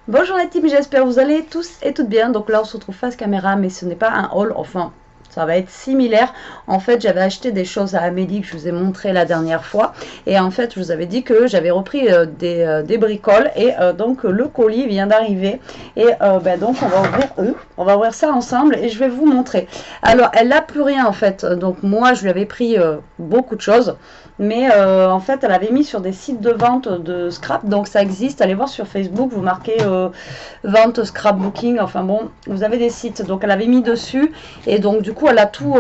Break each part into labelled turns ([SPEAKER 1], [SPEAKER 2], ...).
[SPEAKER 1] Bonjour la team, j'espère que vous allez tous et toutes bien. Donc là on se retrouve face caméra, mais ce n'est pas un haul, enfin ça va être similaire. En fait j'avais acheté des choses à Amélie que je vous ai montré la dernière fois. Et en fait je vous avais dit que j'avais repris des bricoles. Et donc le colis vient d'arriver. Et donc on va ouvrir ça ensemble et je vais vous montrer. Alors elle n'a plus rien en fait. Donc moi je lui avais pris beaucoup de choses. Mais en fait elle avait mis sur des sites de vente de scrap, donc ça existe, allez voir sur Facebook, vous marquez vente scrapbooking, enfin bon, vous avez des sites, donc elle avait mis dessus, et donc du coup elle a tout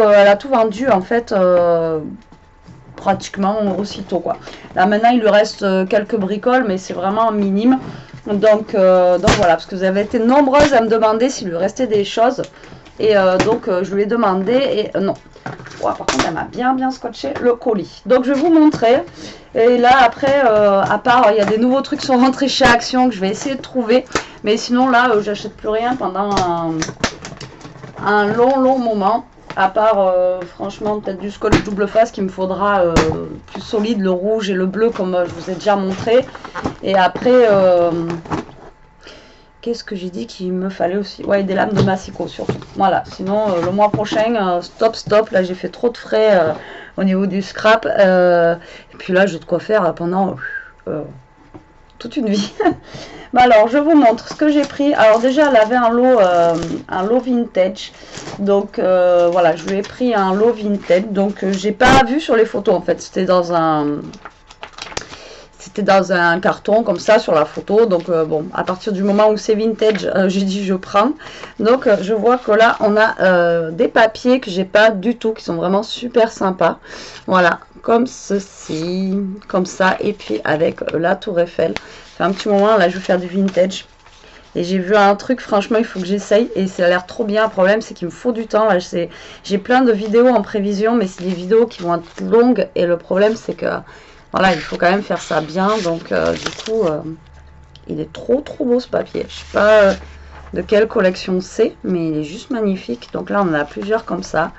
[SPEAKER 1] vendu en fait pratiquement aussitôt quoi. Là maintenant il lui reste quelques bricoles, mais c'est vraiment minime, donc voilà, parce que vous avez été nombreuses à me demander s'il lui restait des choses, et donc je lui ai demandé, et non. Ouais, par contre elle m'a bien scotché le colis, donc je vais vous montrer. Et là après à part il y a des nouveaux trucs qui sont rentrés chez Action que je vais essayer de trouver, mais sinon là j'achète plus rien pendant un long moment, à part franchement peut-être du scotch double face qu'il me faudra plus solide, le rouge et le bleu comme je vous ai déjà montré. Et après qu'est-ce que j'ai dit qu'il me fallait aussi? Ouais, des lames de massicot surtout. Voilà, sinon le mois prochain, stop, là j'ai fait trop de frais au niveau du scrap. Et puis là j'ai de quoi faire pendant toute une vie. Bah alors je vous montre ce que j'ai pris. Alors déjà elle avait un lot vintage. Donc voilà, je lui ai pris un lot vintage. Donc j'ai pas vu sur les photos en fait. C'était dans un carton comme ça sur la photo. Donc bon, à partir du moment où c'est vintage, j'ai dit je prends. Donc je vois que là on a des papiers que j'ai pas du tout, qui sont vraiment super sympas. Voilà, comme ceci, comme ça, et puis avec la tour Eiffel. Ça fait un petit moment là je vais faire du vintage. Et j'ai vu un truc, franchement il faut que j'essaye, et ça a l'air trop bien. Le problème c'est qu'il me faut du temps. Là j'ai plein de vidéos en prévision, mais c'est des vidéos qui vont être longues, et le problème c'est que voilà, il faut quand même faire ça bien. Donc du coup il est trop beau ce papier. Je sais pas de quelle collection c'est, mais il est juste magnifique. Donc là on en a plusieurs comme ça.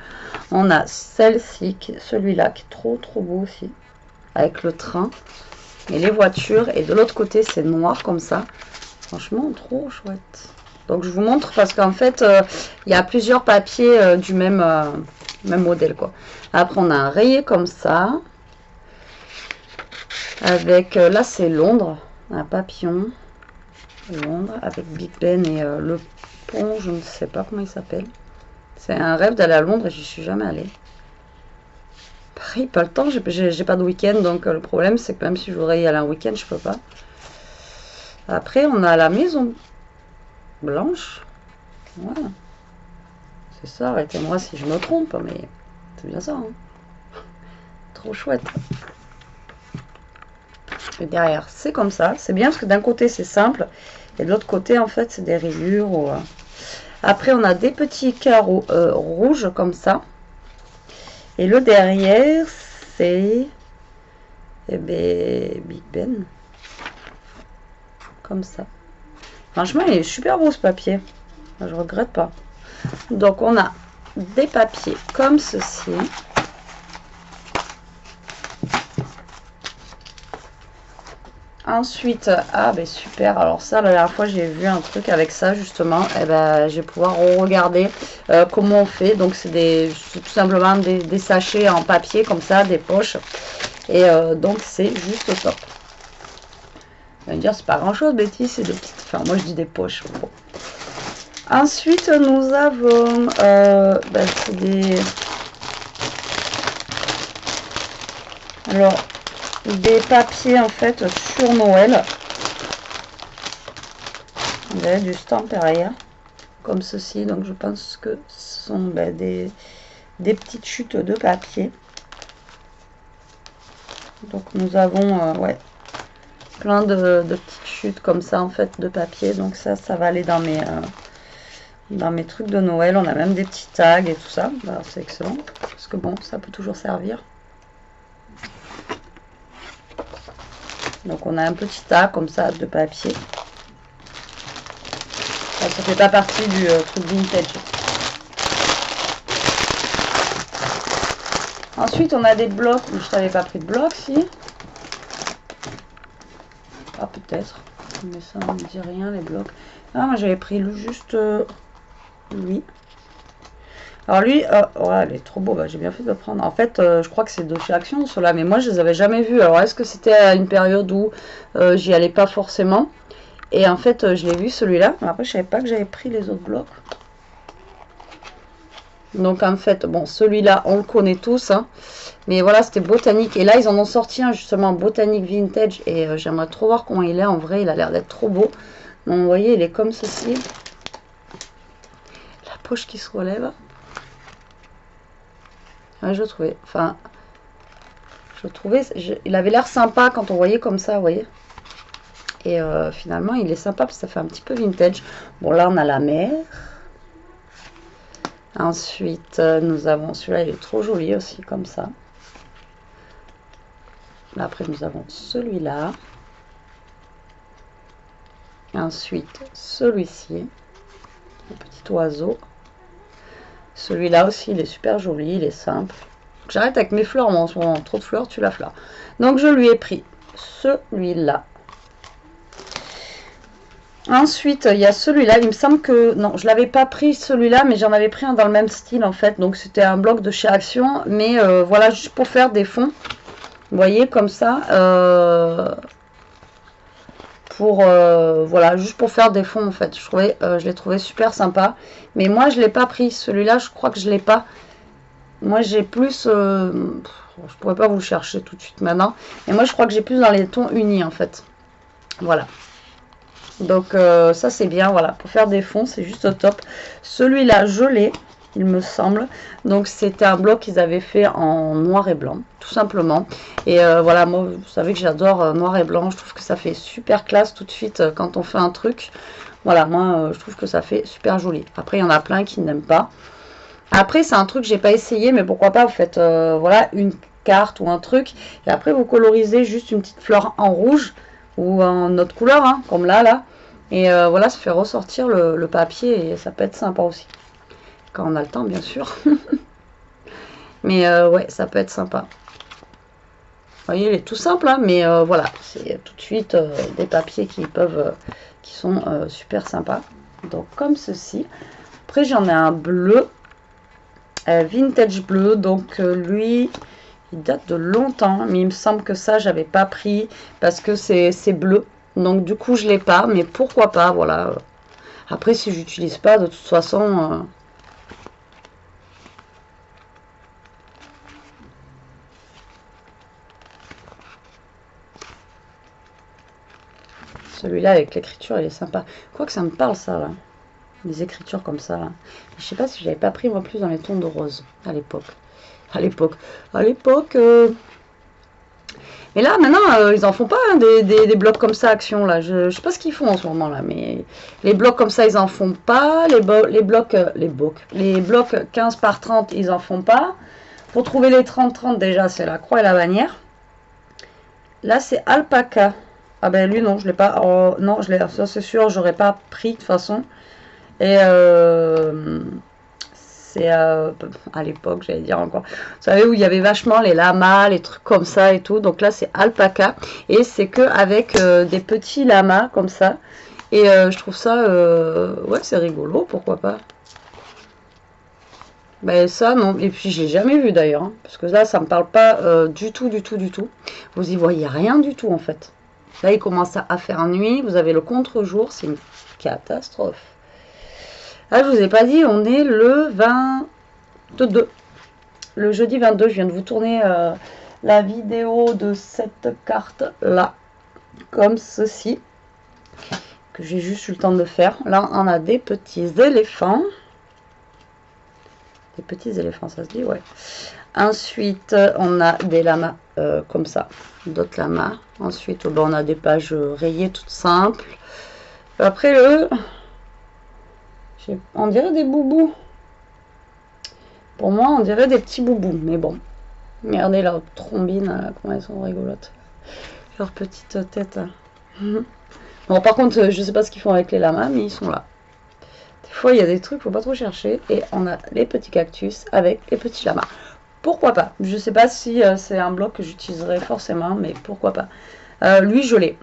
[SPEAKER 1] On a celle-ci, celui-là qui est trop beau aussi, avec le train et les voitures. Et de l'autre côté c'est noir comme ça. Franchement trop chouette. Donc je vous montre parce qu'en fait il y a plusieurs papiers du même modèle quoi. Après on a un rayé comme ça, avec là c'est Londres, un papillon Londres avec Big Ben et le pont, je ne sais pas comment il s'appelle. C'est un rêve d'aller à Londres et j'y suis jamais allée. Pareil, pas le temps, j'ai pas de week-end, donc le problème c'est que même si je voudrais y aller un week-end, je peux pas. Après on a la Maison Blanche. Voilà. C'est ça, arrêtez-moi si je me trompe, mais c'est bien ça. Hein. Trop chouette. Et derrière c'est comme ça, c'est bien parce que d'un côté c'est simple, et de l'autre côté en fait c'est des rayures. Ou, Après on a des petits carreaux rouges comme ça. Et le derrière c'est Big Ben. Comme ça. Franchement il est super beau ce papier. Je regrette pas. Donc on a des papiers comme ceci. Ensuite, ah ben super, alors ça la dernière fois j'ai vu un truc avec ça justement, et ben je vais pouvoir regarder comment on fait. Donc c'est tout simplement des sachets en papier comme ça, des poches, et donc c'est juste top. Vous allez me dire c'est pas grand chose Betty, c'est des petites, enfin moi je dis des poches. Bon. Ensuite nous avons c'est des papiers en fait sur Noël. Vous avez du stamp derrière comme ceci, donc je pense que ce sont des petites chutes de papier. Donc nous avons plein de petites chutes comme ça en fait de papier, donc ça va aller dans mes trucs de Noël. On a même des petits tags et tout ça, bah, c'est excellent parce que bon, ça peut toujours servir. Donc on a un petit tas comme ça de papier. Ça fait pas partie du truc vintage. Ensuite on a des blocs. Je t'avais pas pris de blocs si. Ah peut-être. Mais ça ne me dit rien, les blocs. Ah, moi j'avais pris juste lui. Alors lui, ouais, il est trop beau, bah, j'ai bien fait de le prendre. En fait, je crois que c'est de chez Action, ceux-là, mais moi je les avais jamais vus. Alors est-ce que c'était à une période où j'y allais pas forcément? Et en fait, je l'ai vu celui-là. Après, je savais pas que j'avais pris les autres blocs. Donc en fait, bon, celui-là, on le connaît tous, hein. Mais voilà, c'était Botanique. Et là, ils en ont sorti un justement, Botanique Vintage. Et j'aimerais trop voir comment il est. En vrai, il a l'air d'être trop beau. Donc vous voyez, il est comme ceci. La poche qui se relève. Ouais, je trouvais. Enfin, il avait l'air sympa quand on voyait comme ça, vous voyez. Et finalement, il est sympa parce que ça fait un petit peu vintage. Bon, là, on a la mer. Ensuite, nous avons celui-là, il est trop joli aussi, comme ça. Là, après, nous avons celui-là. Ensuite, celui-ci. Le petit oiseau. Celui-là aussi, il est super joli, il est simple. J'arrête avec mes fleurs, moi, en ce moment. Trop de fleurs, tu la fleur. Donc, je lui ai pris celui-là. Ensuite, il y a celui-là. Il me semble que... Non, je ne l'avais pas pris celui-là, mais j'en avais pris un dans le même style, en fait. Donc, c'était un bloc de chez Action. Mais voilà, juste pour faire des fonds. Vous voyez, comme ça. Voilà, juste pour faire des fonds, en fait. Je l'ai trouvé super sympa. Mais moi, je ne l'ai pas pris. Celui-là, je crois que je ne l'ai pas. Moi, j'ai plus... je pourrais pas vous le chercher tout de suite maintenant. Et moi, je crois que j'ai plus dans les tons unis, en fait. Voilà. Donc ça c'est bien, voilà, pour faire des fonds, c'est juste au top. Celui-là, je l'ai, il me semble. Donc c'était un bloc qu'ils avaient fait en noir et blanc, tout simplement. Et voilà, moi, vous savez que j'adore noir et blanc. Je trouve que ça fait super classe tout de suite quand on fait un truc. Voilà, moi, je trouve que ça fait super joli. Après, il y en a plein qui n'aiment pas. Après, c'est un truc que j'ai pas essayé, mais pourquoi pas, vous faites, voilà, une carte ou un truc. Et après, vous colorisez juste une petite fleur en rouge ou en autre couleur, hein, comme là. Et voilà, ça fait ressortir le papier et ça peut être sympa aussi. Quand on a le temps, bien sûr. Mais ouais, ça peut être sympa. Vous voyez, il est tout simple, hein, mais voilà, c'est tout de suite des papiers qui sont super sympas. Donc, comme ceci. Après, j'en ai un bleu, vintage bleu. Donc, lui... il date de longtemps, mais il me semble que ça, j'avais pas pris parce que c'est bleu. Donc, du coup, je l'ai pas, mais pourquoi pas, voilà. Après, si j'utilise pas, de toute façon... celui-là, avec l'écriture, il est sympa. Quoi que ça me parle, ça, là. Les écritures comme ça, là. Je sais pas si j'avais pas pris, moi, plus dans les tons de rose, à l'époque. À l'époque... Mais là, maintenant, ils en font pas, hein, des blocs comme ça, Action, là. Je sais pas ce qu'ils font en ce moment, là. Mais les blocs comme ça, ils en font pas. Les blocs 15 par 30, ils en font pas. Pour trouver les 30-30, déjà, c'est la croix et la bannière. Là, c'est alpaca. Ah ben, lui, non, je l'ai pas. Oh, non, ça, c'est sûr, j'aurais pas pris, de toute façon. Et c'est à l'époque, j'allais dire encore. Vous savez, où il y avait vachement les lamas, les trucs comme ça et tout. Donc là, c'est alpaca. Et c'est que avec des petits lamas comme ça. Et je trouve ça, ouais, c'est rigolo, pourquoi pas. Ben ça, non. Et puis, je l'ai jamais vu d'ailleurs. Hein, parce que là, ça me parle pas du tout. Vous y voyez rien du tout, en fait. Là, il commence à faire nuit. Vous avez le contre-jour. C'est une catastrophe. Ah, je vous ai pas dit, on est le 22. Le jeudi 22, je viens de vous tourner la vidéo de cette carte-là. Comme ceci. Que j'ai juste eu le temps de faire. Là, on a des petits éléphants. Des petits éléphants, ça se dit, ouais. Ensuite, on a des lamas comme ça. D'autres lamas. Ensuite, on a des pages rayées toutes simples. Après, on dirait des boubous. Pour moi, on dirait des petits boubous. Mais bon. Regardez leurs trombines, là, comment elles sont rigolotes. Leurs petites têtes. Bon, par contre, je sais pas ce qu'ils font avec les lamas, mais ils sont là. Des fois, il y a des trucs, faut pas trop chercher. Et on a les petits cactus avec les petits lamas. Pourquoi pas? Je sais pas si c'est un bloc que j'utiliserai forcément, mais pourquoi pas. Lui, je l'ai.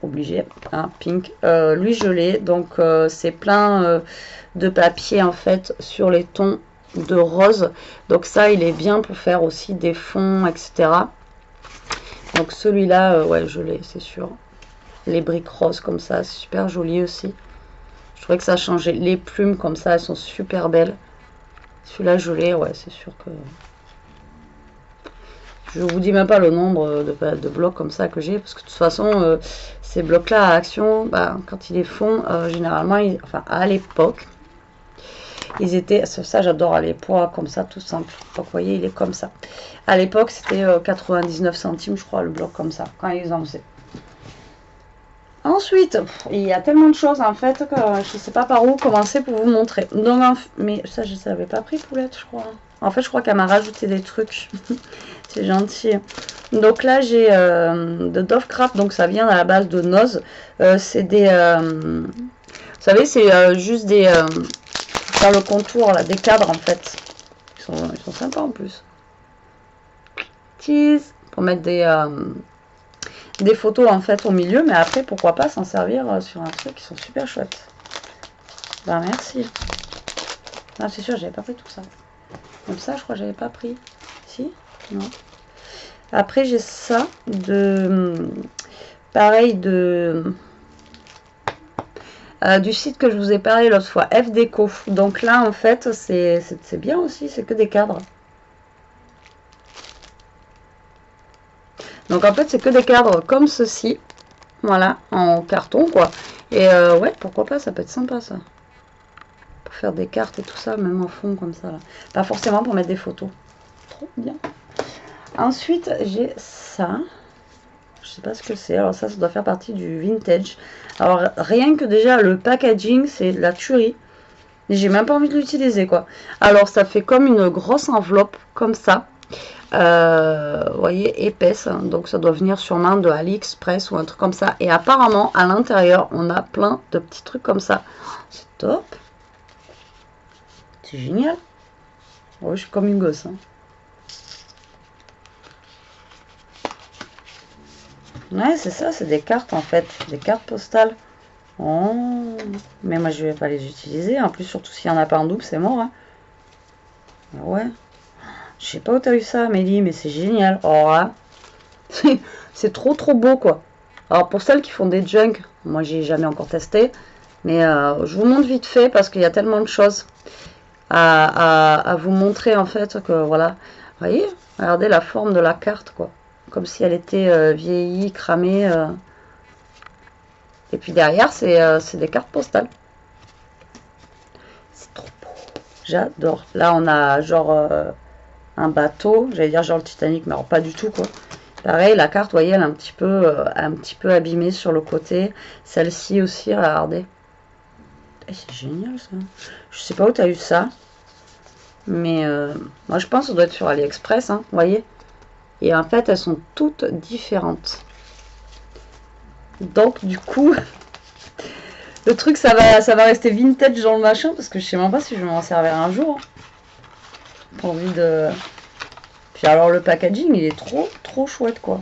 [SPEAKER 1] obligé, hein, pink. Lui je l'ai, donc c'est plein de papier en fait sur les tons de rose. Donc ça il est bien pour faire aussi des fonds, etc. Donc celui-là, ouais je l'ai, c'est sûr. Les briques roses comme ça, c'est super joli aussi. Je trouvais que ça changeait. Les plumes comme ça, elles sont super belles. Celui-là je l'ai, ouais c'est sûr que... Je vous dis même pas le nombre de blocs comme ça que j'ai, parce que de toute façon, ces blocs-là à action, bah, quand ils les font, généralement, enfin à l'époque, ils étaient, ça j'adore, les poids comme ça, tout simple. Donc vous voyez, il est comme ça. À l'époque, c'était 99 centimes, je crois, le bloc comme ça, quand ils en faisaient. Ensuite, il y a tellement de choses en fait que je ne sais pas par où commencer pour vous montrer. Donc, mais ça, je ne savais pas pris Poulette, je crois. En fait, je crois qu'elle m'a rajouté des trucs. C'est gentil. Donc là, j'ai de Dovecraft, donc ça vient à la base de Nose. C'est des... vous savez, c'est juste des... pour faire le contour, là, des cadres en fait. Ils sont sympas en plus. Cheese. Pour mettre des photos en fait au milieu, mais après pourquoi pas s'en servir sur un truc qui sont super chouettes. Ben merci. Non, c'est sûr, j'avais pas pris tout ça. Comme ça, je crois que j'avais pas pris. Si? Non. Après, j'ai ça de pareil de du site que je vous ai parlé l'autre fois, F Déco. Donc là, en fait, c'est bien aussi, c'est que des cadres. Donc en fait, c'est que des cadres comme ceci. Voilà, en carton, quoi. Et ouais, pourquoi pas, ça peut être sympa, ça. Pour faire des cartes et tout ça, même en fond, comme ça, là. Pas forcément pour mettre des photos. Trop bien. Ensuite, j'ai ça. Je sais pas ce que c'est. Alors ça doit faire partie du vintage. Alors, rien que déjà, le packaging, c'est de la tuerie. J'ai même pas envie de l'utiliser, quoi. Alors, ça fait comme une grosse enveloppe, comme ça. Vous voyez, épaisse, donc ça doit venir sûrement de AliExpress ou un truc comme ça. Et apparemment à l'intérieur on a plein de petits trucs comme ça. C'est top, c'est génial. Ouais, je suis comme une gosse, hein. Ouais, c'est ça, c'est des cartes en fait, des cartes postales. Oh, mais moi je vais pas les utiliser, en plus surtout s'il n'y en a pas en double, c'est mort, hein. Ouais. Je sais pas où t'as eu ça, Amélie, mais c'est génial. Oh, là, c'est trop beau, quoi. Alors, pour celles qui font des junk, moi, j'ai jamais encore testé. Mais je vous montre vite fait parce qu'il y a tellement de choses à vous montrer, en fait, que voilà. Vous voyez, regardez la forme de la carte, quoi. Comme si elle était vieillie, cramée. Et puis derrière, c'est des cartes postales. C'est trop beau. J'adore. Là, on a genre... un bateau, j'allais dire genre le Titanic, mais alors pas du tout, quoi. Pareil, la carte, vous voyez, elle est un petit peu abîmée sur le côté. Celle-ci aussi, regardez. C'est génial, ça. Je sais pas où tu as eu ça. Mais moi, je pense que ça doit être sur AliExpress, hein, vous voyez. Et en fait, elles sont toutes différentes. Donc, du coup, le truc, ça va rester vintage dans le machin, parce que je sais même pas si je vais m'en servir un jour. Pas envie de... Puis alors le packaging il est trop chouette, quoi.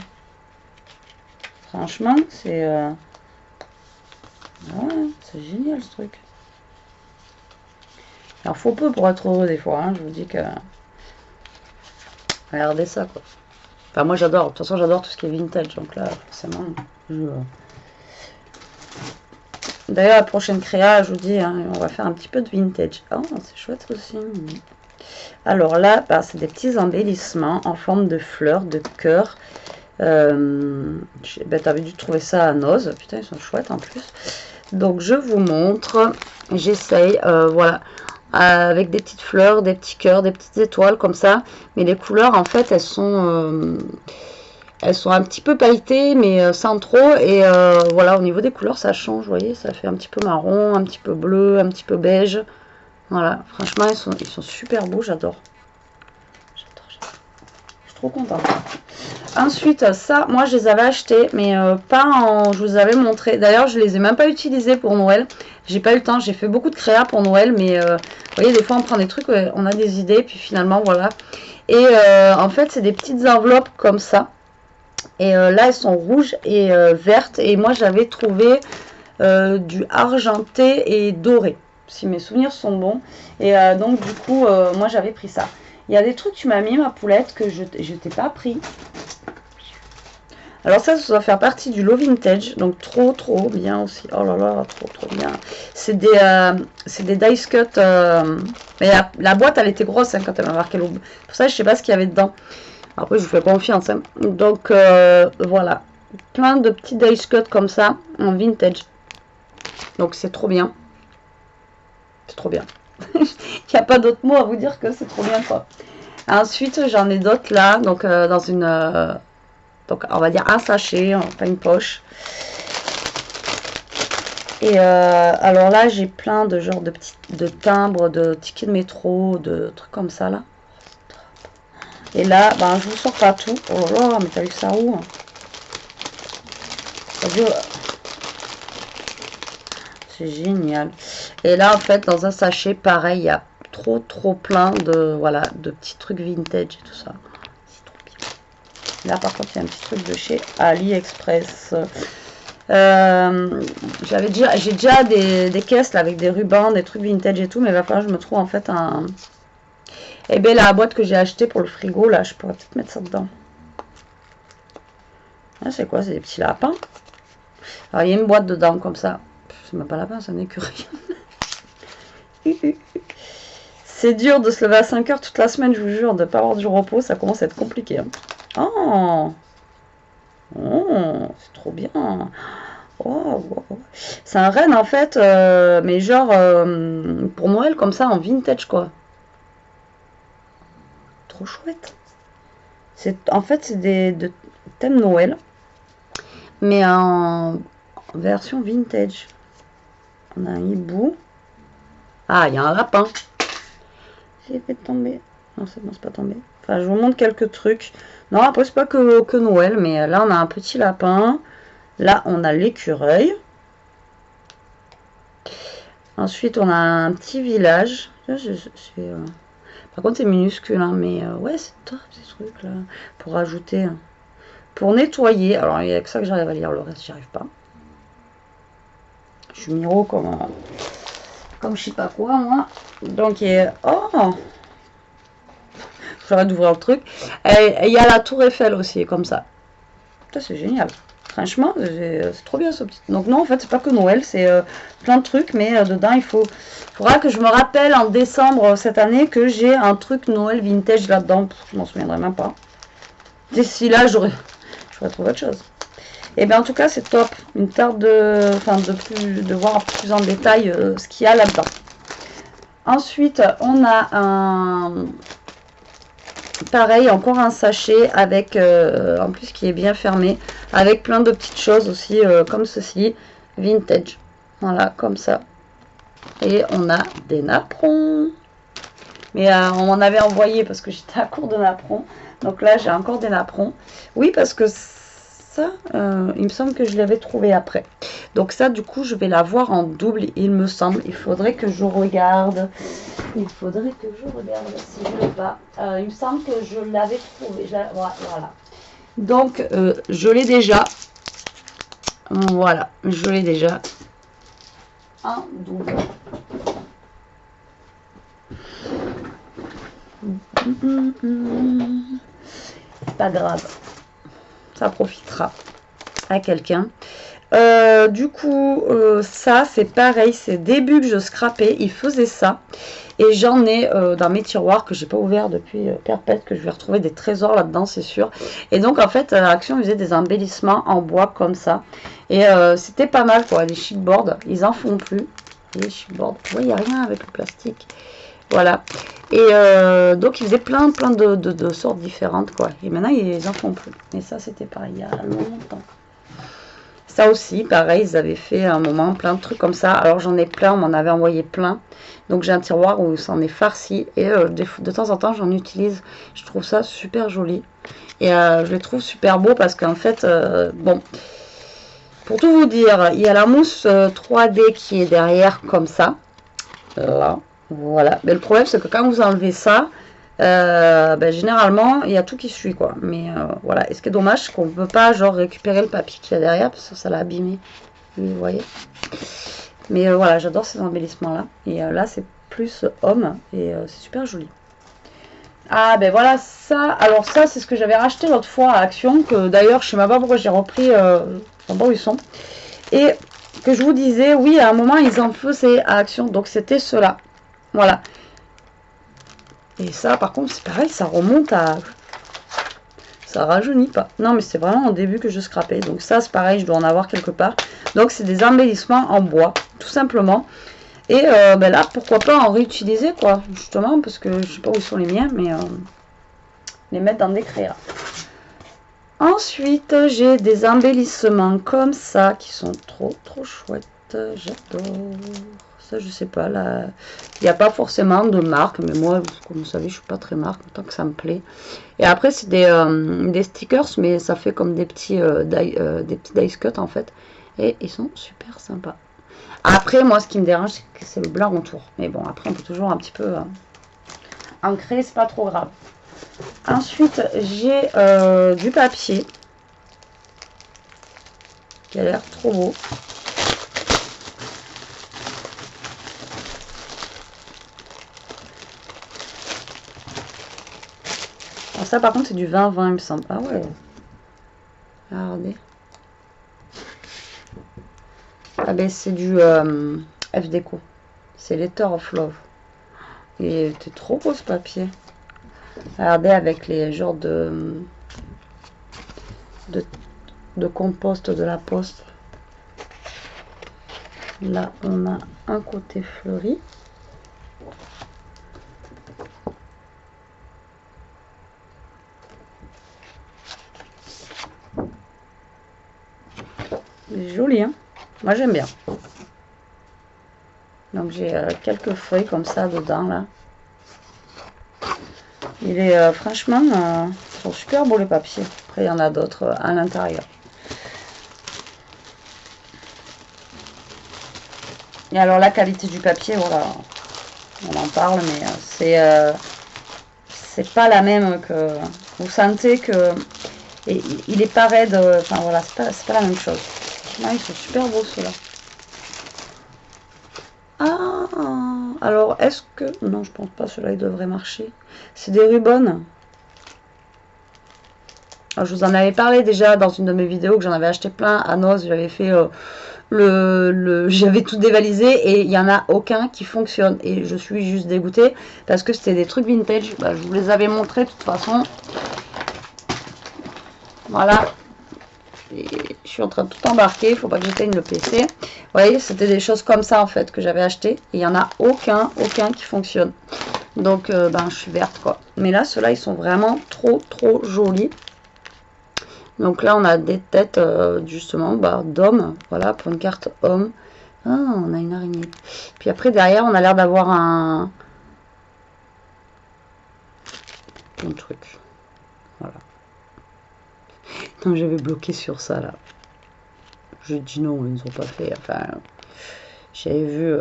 [SPEAKER 1] Franchement c'est ouais, c'est génial ce truc. Alors faut peu pour être heureux des fois, hein. Je vous dis que regardez ça, quoi. Enfin moi j'adore, de toute façon j'adore tout ce qui est vintage, donc là forcément d'ailleurs la prochaine créa, je vous dis, hein, on va faire un petit peu de vintage. Oh c'est chouette aussi. Alors là, bah, c'est des petits embellissements en forme de fleurs, de cœur. Bah, t'avais dû trouver ça à Nose. Putain, ils sont chouettes en plus. Donc, je vous montre. J'essaye, voilà. Avec des petites fleurs, des petits cœurs, des petites étoiles comme ça. Mais les couleurs, en fait, elles sont un petit peu pailletées, mais sans trop. Et voilà, au niveau des couleurs, ça change. Vous voyez, ça fait un petit peu marron, un petit peu bleu, un petit peu beige. Voilà, franchement, ils sont super beaux, j'adore. Je suis trop contente. Ensuite, ça, moi, je les avais achetés, mais pas en... Je vous avais montré. D'ailleurs, je les ai même pas utilisés pour Noël. J'ai pas eu le temps. J'ai fait beaucoup de créa pour Noël, mais vous voyez, des fois, on prend des trucs, on a des idées, puis finalement, voilà. Et en fait, c'est des petites enveloppes comme ça. Et là, elles sont rouges et vertes. Et moi, j'avais trouvé du argenté et doré, si mes souvenirs sont bons. Et donc, du coup, moi, j'avais pris ça. Il y a des trucs que tu m'as mis, ma poulette, que je t'ai pas pris. Alors ça doit faire partie du Low Vintage, donc trop bien aussi. Oh là là, trop bien. C'est des dice cut. Mais la boîte, elle était grosse hein, quand elle m'a marqué l'eau. Pour ça, je sais pas ce qu'il y avait dedans. Après, je vous fais confiance. Hein. Donc voilà, plein de petits dice cut comme ça en vintage. Donc c'est trop bien. C'est trop bien. Il n'y a pas d'autre mot à vous dire que c'est trop bien quoi. Ensuite, j'en ai d'autres là, donc dans une... donc, on va dire un sachet, pas une poche. Et alors là, j'ai plein de genres de timbres, de tickets de métro, de trucs comme ça là. Et là, ben, je vous sors pas tout. Oh là là, mais t'as vu ça où? C'est génial. Et là, en fait, dans un sachet, pareil, il y a trop plein de, voilà, de petits trucs vintage et tout ça. Là, par contre, il y a un petit truc de chez AliExpress. J'ai déjà des caisses là, avec des rubans, des trucs vintage et tout, mais il va falloir que je me trouve en fait un... Eh bien, la boîte que j'ai achetée pour le frigo, là, je pourrais peut-être mettre ça dedans. Ah, c'est quoi? C'est des petits lapins. Alors, il y a une boîte dedans, comme ça. C'est même pas lapin, c'est un écureuil. C'est dur de se lever à 5 heures toute la semaine, je vous jure, de ne pas avoir du repos, ça commence à être compliqué. Hein. Oh, c'est trop bien. Oh. C'est un renne en fait, mais genre pour Noël comme ça en vintage quoi. Trop chouette. En fait c'est de thème Noël, mais en version vintage. On a un hibou. Ah, il y a un lapin. J'ai fait tomber. Non, c'est bon, c'est pas tombé. Enfin, je vous montre quelques trucs. Non, après, c'est pas que Noël, mais là, on a un petit lapin. Là, on a l'écureuil. Ensuite, on a un petit village. Par contre, c'est minuscule, hein, mais ouais, c'est top, ces trucs-là. Pour rajouter... Pour nettoyer. Alors, il n'y a que ça que j'arrive à lire. Le reste, j'y arrive pas. Je suis miro comme je sais pas quoi, moi. Donc, oh! J'arrête d'ouvrir le truc. Et il y a la tour Eiffel aussi, comme ça. C'est génial. Franchement, c'est trop bien ce petit. Donc non, en fait, c'est pas que Noël, c'est plein de trucs, mais dedans, faudra que je me rappelle en décembre cette année que j'ai un truc Noël vintage là-dedans. Je m'en souviendrai même pas. D'ici là, j'aurais trouvé autre chose. Et bien en tout cas, c'est top. Une tarte de voir plus en détail ce qu'il y a là-dedans. Ensuite, on a un... Pareil, encore un sachet avec, en plus qui est bien fermé, avec plein de petites choses aussi, comme ceci, vintage. Voilà, comme ça. Et on a des napperons. Mais on m'en avait envoyé parce que j'étais à court de napperons. Donc là, j'ai encore des napperons. Oui, parce que ça, il me semble que je l'avais trouvé après. Donc ça, du coup, je vais l'avoir en double, il me semble. Il faudrait que je regarde. Il faudrait que je regarde si je l'ai pas. Il me semble que je l'avais trouvé. Voilà. Donc, je l'ai déjà. Voilà, je l'ai déjà. En double. Pas grave. Ça profitera à quelqu'un. Du coup, ça, c'est pareil. C'est début que je scrapais. Il faisait ça. Et j'en ai dans mes tiroirs que j'ai pas ouvert depuis perpète, que je vais retrouver des trésors là-dedans, c'est sûr. Et donc, en fait, Action faisait des embellissements en bois comme ça. Et c'était pas mal, quoi. Les chipboards, ils en font plus. Les chipboards, il n'y a rien avec le plastique. Voilà. Et donc, ils faisaient plein de sortes différentes, quoi. Et maintenant, ils en font plus. Et ça, c'était pareil, il y a longtemps. Ça aussi, pareil, ils avaient fait un moment plein de trucs comme ça. Alors, j'en ai plein, on m'en avait envoyé plein. Donc, j'ai un tiroir où ça en est farci. Et de temps en temps, j'en utilise. Je trouve ça super joli. Et je les trouve super beaux parce qu'en fait, bon, pour tout vous dire, il y a la mousse 3D qui est derrière comme ça. Là. Voilà. Mais le problème, c'est que quand vous enlevez ça, Ben, généralement, il y a tout qui suit, quoi. Mais voilà, et ce qui est dommage, c'est qu'on ne peut pas, genre, récupérer le papier qu'il y a derrière, parce que ça l'a abîmé. Vous voyez. Mais voilà, j'adore ces embellissements-là. Et là, c'est plus homme, et c'est super joli. Ah ben voilà, ça, alors ça c'est ce que j'avais racheté l'autre fois à Action, que d'ailleurs je sais même pas pourquoi j'ai repris, enfin bon ils sont, et que je vous disais, oui à un moment ils en faisaient à Action, donc c'était cela, voilà. Et ça par contre c'est pareil, ça remonte à, ça rajeunit pas, non mais c'est vraiment au début que je scrapais, donc ça c'est pareil, je dois en avoir quelque part, donc c'est des embellissements en bois, tout simplement. Et ben là pourquoi pas en réutiliser quoi, justement, parce que je sais pas où sont les miens, mais les mettre dans des créas. Ensuite, j'ai des embellissements comme ça qui sont trop chouettes. J'adore. Ça, je sais pas. Là, il n'y a pas forcément de marque, mais moi, comme vous savez, je suis pas très marque, tant que ça me plaît. Et après, c'est des stickers, mais ça fait comme des petits dice cut en fait. Et ils sont super sympas. Après, moi, ce qui me dérange, c'est que c'est le blanc autour. Mais bon, après, on peut toujours un petit peu ancrer, c'est pas trop grave. Ensuite, j'ai du papier qui a l'air trop beau. Alors ça, par contre, c'est du 20-20, il me semble. Ah ouais. Regardez. Ah ben, c'est du F Déco. C'est Letter of Love. Il était trop beau ce papier. Regardez avec les genres de compost de la poste. Là, on a un côté fleuri. Joli, hein? Moi, j'aime bien. Donc, j'ai quelques feuilles comme ça dedans, là. Il est franchement, ils sont super beaux les papiers. Après, il y en a d'autres à l'intérieur. Et alors, la qualité du papier, voilà, on en parle, mais c'est pas la même que. Vous sentez que. Et il est pas raide, enfin voilà, c'est pas la même chose. Là, ils sont super beaux ceux-là. Ah, alors est-ce que. Non, je pense pas, ceux-là ils devraient marcher. C'est des rubans. Alors, je vous en avais parlé déjà dans une de mes vidéos que j'en avais acheté plein à Noz. J'avais fait j'avais tout dévalisé et il n'y en a aucun qui fonctionne. Et je suis juste dégoûtée parce que c'était des trucs vintage. Bah, je vous les avais montrés de toute façon. Voilà. Et je suis en train de tout embarquer. Il faut pas que j'éteigne le PC. Vous voyez, c'était des choses comme ça en fait que j'avais acheté. Et il n'y en a aucun qui fonctionne. Donc, ben, je suis verte quoi. Mais là, ceux-là, ils sont vraiment trop jolis. Donc là, on a des têtes, justement, bah, d'hommes. Voilà, pour une carte homme. Ah, on a une araignée. Puis après, derrière, on a l'air d'avoir un truc. Voilà. Donc, j'avais bloqué sur ça, là. Je dis non, ils ne ont pas fait. Enfin, j'avais vu...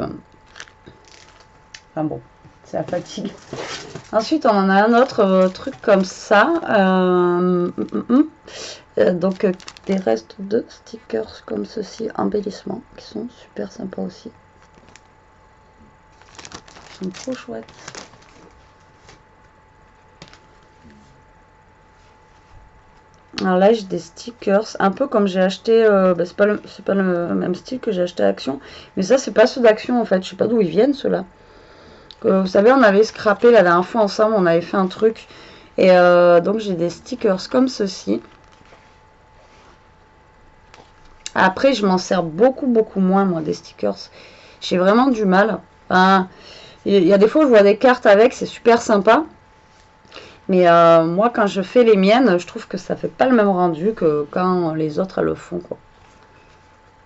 [SPEAKER 1] Enfin bon, c'est la fatigue. Ensuite, on en a un autre truc comme ça. Donc, des restes de stickers comme ceci, embellissement, qui sont super sympas aussi. Ils sont trop chouettes. Alors là, j'ai des stickers, un peu comme j'ai acheté, bah, c'est pas le même style que j'ai acheté à Action, mais ça, c'est pas ceux d'Action en fait, je sais pas d'où ils viennent ceux-là. Vous savez, on avait scrappé la dernière fois ensemble, on avait fait un truc, et donc j'ai des stickers comme ceci. Après, je m'en sers beaucoup moins, moi, des stickers. J'ai vraiment du mal. Enfin, il y a des fois, je vois des cartes avec, c'est super sympa. Mais moi, quand je fais les miennes, je trouve que ça fait pas le même rendu que quand les autres elles le font, quoi.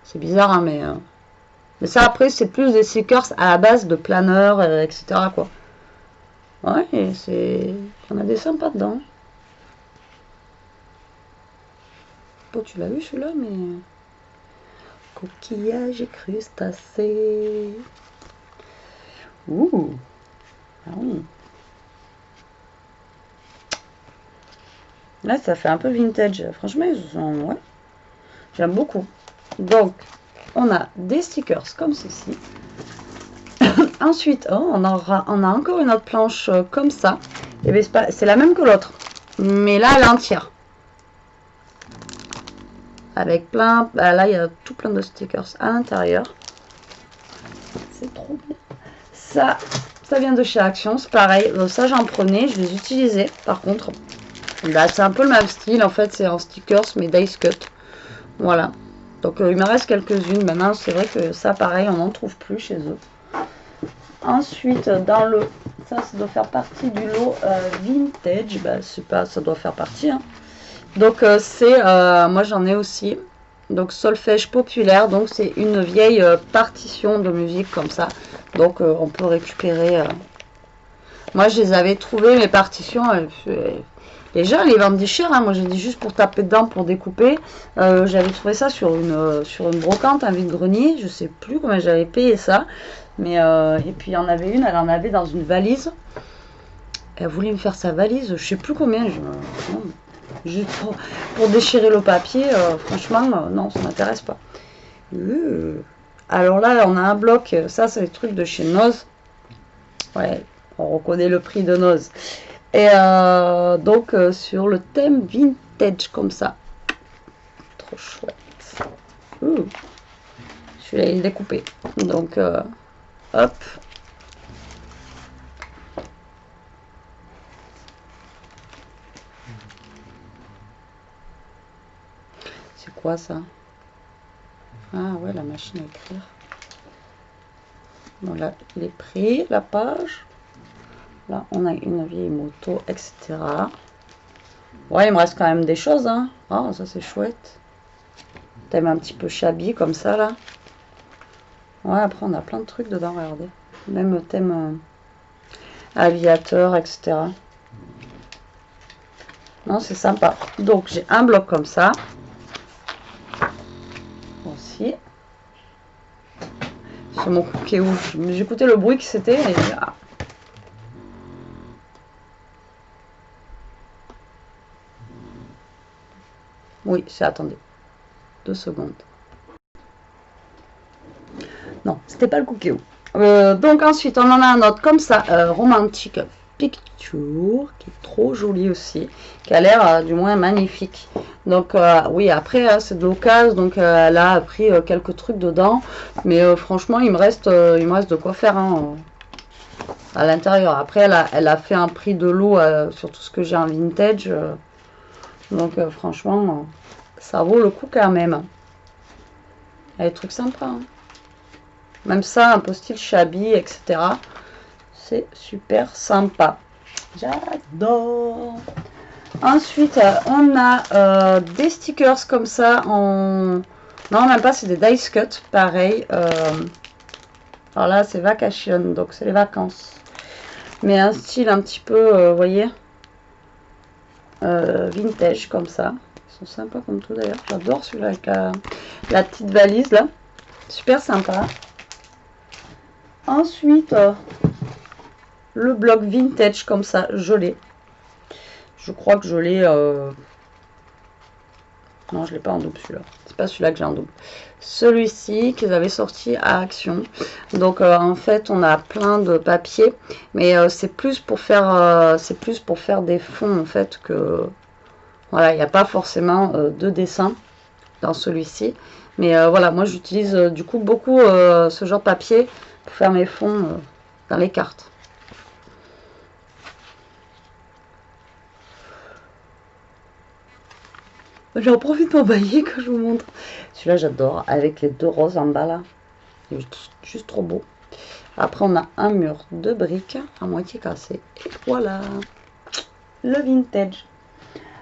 [SPEAKER 1] C'est bizarre, hein, mais ça, après, c'est plus des stickers à la base de planeurs, etc., quoi. Ouais, et c'est... Il y en a des sympas dedans. Bon, tu l'as vu, celui-là, mais... Coquillage et crustacés. Ouh. Ah oui. Là, ça fait un peu vintage. Franchement, ils sont... ouais, j'aime beaucoup. Donc, on a des stickers comme ceci. Ensuite, oh, on a encore une autre planche comme ça. Et bien, c'est la même que l'autre. Mais là, elle est entière. Avec plein... Bah, là, il y a tout plein de stickers à l'intérieur. C'est trop bien. Ça vient de chez Action. C'est pareil. Ça, j'en prenais. Je les utilisais. Par contre, là, c'est un peu le même style. En fait, c'est en stickers, mais dice cut. Voilà. Donc, il me reste quelques-unes. Maintenant, c'est vrai que ça, pareil, on n'en trouve plus chez eux. Ensuite, dans le... Ça doit faire partie du lot vintage. Bah, c'est pas... Ça doit faire partie, hein. Donc, moi, j'en ai aussi. Donc, solfège populaire. Donc, c'est une vieille partition de musique comme ça. Donc, on peut récupérer... Moi, je les avais trouvées, mes partitions. Les gens, ils les vendent cher. Hein. Moi, j'ai dit juste pour taper dedans, pour découper. J'avais trouvé ça sur une brocante, un vide-grenier. Je sais plus combien j'avais payé ça. Mais, et puis, il y en avait une, elle en avait dans une valise. Elle voulait me faire sa valise, je sais plus combien. Juste pour déchirer le papier, franchement, non, ça m'intéresse pas. Alors là, on a un bloc, ça, c'est les trucs de chez Noz. Ouais, on reconnaît le prix de Noz. Et donc, sur le thème vintage, comme ça. Trop chouette. Celui-là, il est découpé. Donc, hop. C'est quoi ça? Ah ouais, la machine à écrire. Voilà, il est pris, la page. Là, on a une vieille moto, etc. Ouais, il me reste quand même des choses, hein. Oh, ça c'est chouette. Thème un petit peu shabby, comme ça, là. Ouais, après, on a plein de trucs dedans, regardez. Même thème aviateur, etc. Non, c'est sympa. Donc, j'ai un bloc comme ça. Aussi. Sur mon cookie où j'écoutais le bruit que c'était. Et... ah. Oui, c'est... attendez. 2 secondes. Non, c'était pas le cookie. Donc ensuite, on en a un autre comme ça, Romantic Picture, qui est trop joli aussi, qui a l'air du moins magnifique. Donc oui, après, c'est de l'occasion, donc elle a pris quelques trucs dedans, mais franchement, il me reste de quoi faire hein, à l'intérieur. Après, elle a fait un prix de lot sur tout ce que j'ai en vintage, donc franchement, ça vaut le coup quand même. Il y a des trucs sympas, hein. Même ça, un peu style shabby, etc. C'est super sympa. J'adore. Ensuite, on a des stickers comme ça. Non, même pas, c'est des dice cut. Pareil. Alors là, c'est vacation. Donc, c'est les vacances. Mais un style un petit peu, vous voyez, vintage comme ça. Ils sont sympas comme tout d'ailleurs. J'adore celui-là avec la petite valise là. Super sympa. Ensuite, le bloc vintage comme ça, je l'ai. Je crois que je l'ai... non, je l'ai pas en double celui-là. C'est pas celui-là que j'ai en double. Celui-ci qu'ils avaient sorti à Action. Donc en fait, on a plein de papiers, mais c'est plus pour faire des fonds en fait que voilà, il n'y a pas forcément de dessin dans celui-ci. Mais voilà, moi j'utilise du coup beaucoup ce genre de papier pour faire mes fonds dans les cartes. J'en profite pour bailler que je vous montre. Celui-là j'adore, avec les 2 roses en bas là. Il est juste trop beau. Après on a un mur de briques à moitié cassé. Et voilà, le vintage.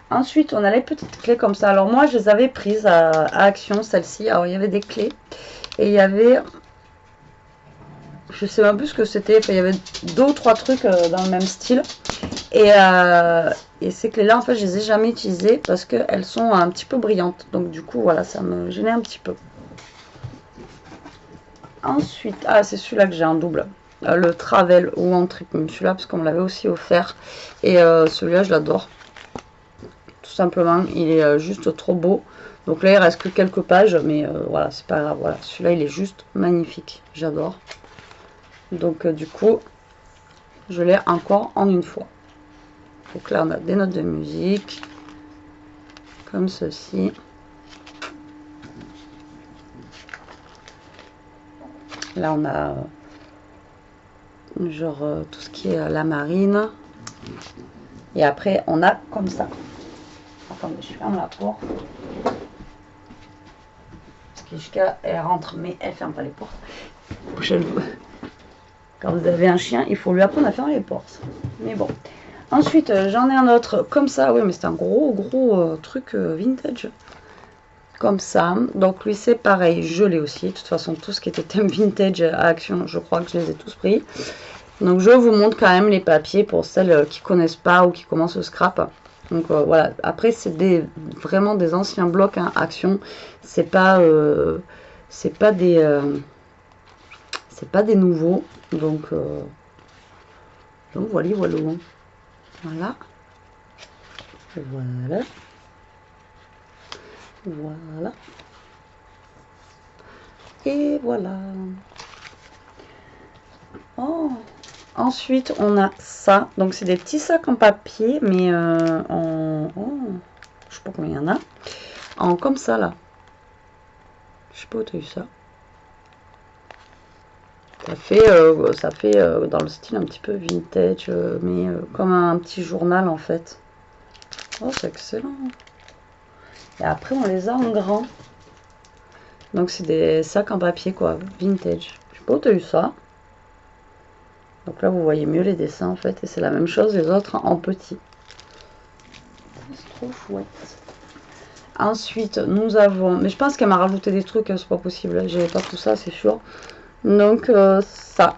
[SPEAKER 1] Ensuite on a les petites clés comme ça. Alors moi je les avais prises à Action, celle-ci. Alors il y avait des clés. Et il y avait... je sais même plus ce que c'était. Enfin, il y avait 2 ou 3 trucs dans le même style. Et ces clés-là, en fait, je les ai jamais utilisées parce qu'elles sont un petit peu brillantes. Donc, du coup, voilà, ça me gênait un petit peu. Ensuite, ah, c'est celui-là que j'ai en double. Le Travel One Trip, celui-là, parce qu'on me l'avait aussi offert. Et celui-là, je l'adore. Tout simplement. Il est juste trop beau. Donc là, il reste que quelques pages, mais voilà, c'est pas grave. Voilà, celui-là, il est juste magnifique. J'adore. Donc du coup, je l'ai encore en une fois. Donc là, on a des notes de musique, comme ceci. Là, on a genre tout ce qui est la marine. Et après, on a comme ça. Attendez, je ferme la porte. Parce que jusqu'à elle rentre, mais elle ferme pas les portes. Prochaine fois. Quand vous avez un chien, il faut lui apprendre à fermer les portes. Mais bon. Ensuite, j'en ai un autre comme ça. Oui, mais c'est un gros truc vintage. Comme ça. Donc lui, c'est pareil. Je l'ai aussi. De toute façon, tout ce qui était thème vintage à Action, je crois que je les ai tous pris. Donc je vous montre quand même les papiers pour celles qui connaissent pas ou qui commencent au scrap. Donc voilà. Après, c'est vraiment des anciens blocs hein, Action. C'est pas des nouveaux. Donc voilà. Voilà. Voilà. Voilà. Et voilà. Oh. Ensuite, on a ça. Donc, c'est des petits sacs en papier, mais en... Oh, je sais pas combien il y en a. En comme ça, là. Je sais pas où tu as eu ça. Ça fait dans le style un petit peu vintage, mais comme un petit journal, en fait. Oh, c'est excellent. Et après, on les a en grand. Donc, c'est des sacs en papier, quoi. Vintage. Je sais pas où tu as eu ça. Donc là, vous voyez mieux les dessins, en fait. Et c'est la même chose, les autres en petit. C'est trop chouette. Ensuite, nous avons... Mais je pense qu'elle m'a rajouté des trucs, hein, c'est pas possible. J'avais pas tout ça, c'est sûr. Donc, ça.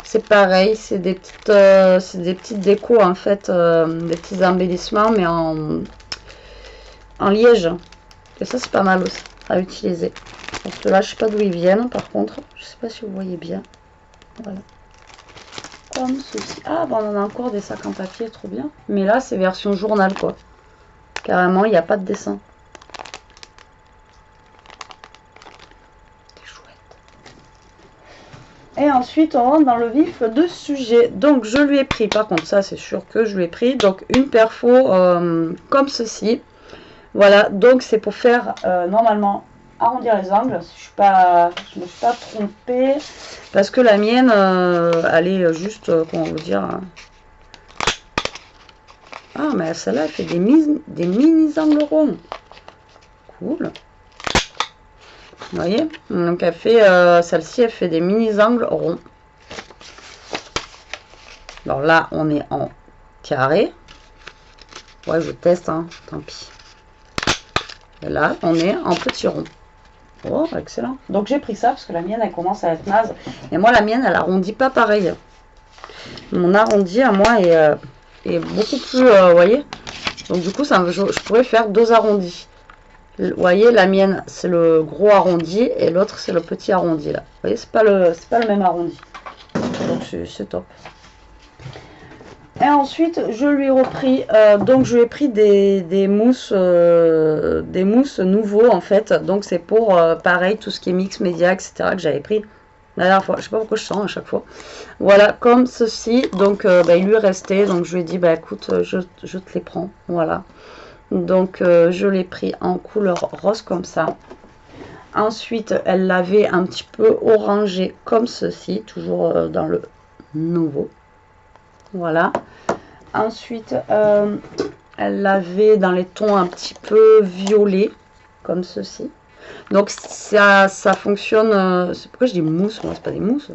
[SPEAKER 1] C'est pareil, c'est des petites décos, en fait. Des petits embellissements, mais en liège. Et ça, c'est pas mal aussi à utiliser. Parce que là, je sais pas d'où ils viennent, par contre. Je sais pas si vous voyez bien. Voilà. Comme ceci. Ah, bon, on en a encore des sacs en papier, trop bien. Mais là, c'est version journal, quoi. Carrément, il n'y a pas de dessin. C'est chouette. Et ensuite, on rentre dans le vif du sujet. Donc, je lui ai pris, par contre, ça, c'est sûr que je lui ai pris. Donc, une perfo comme ceci. Voilà, donc c'est pour faire, normalement, arrondir les angles. Je ne me suis pas trompée. Parce que la mienne, elle est juste, comment vous dire... Ah, mais celle-là, elle fait des mini-angles ronds. Cool. Vous voyez? Donc, elle fait, celle-ci, elle fait des mini-angles ronds. Alors là, on est en carré. Ouais, je teste, hein, tant pis. Et là, on est en petit rond. Oh, excellent. Donc, j'ai pris ça parce que la mienne, elle commence à être naze. Et moi, la mienne, elle arrondit pas pareil. Mon arrondi à moi est beaucoup plus, vous voyez. Donc, du coup, je pourrais faire deux arrondis. Vous voyez, la mienne, c'est le gros arrondi et l'autre, c'est le petit arrondi, là. Vous voyez, c'est pas le même arrondi. Donc, c'est top. Et ensuite, je lui ai repris, donc je lui ai pris des mousses nouveaux, en fait. Donc, c'est pour, pareil, tout ce qui est mix média, etc., que j'avais pris la dernière fois. Je sais pas pourquoi je sens à chaque fois. Voilà, comme ceci. Donc, il lui est resté. Donc, je lui ai dit, bah, écoute, je te les prends. Voilà. Donc, je l'ai pris en couleur rose comme ça. Ensuite, elle l'avait un petit peu orangé comme ceci, toujours dans le nouveau. Voilà. Ensuite, elle l'avait dans les tons un petit peu violets, comme ceci. Donc, ça fonctionne... pourquoi je dis mousse? Moi, c'est pas des mousses.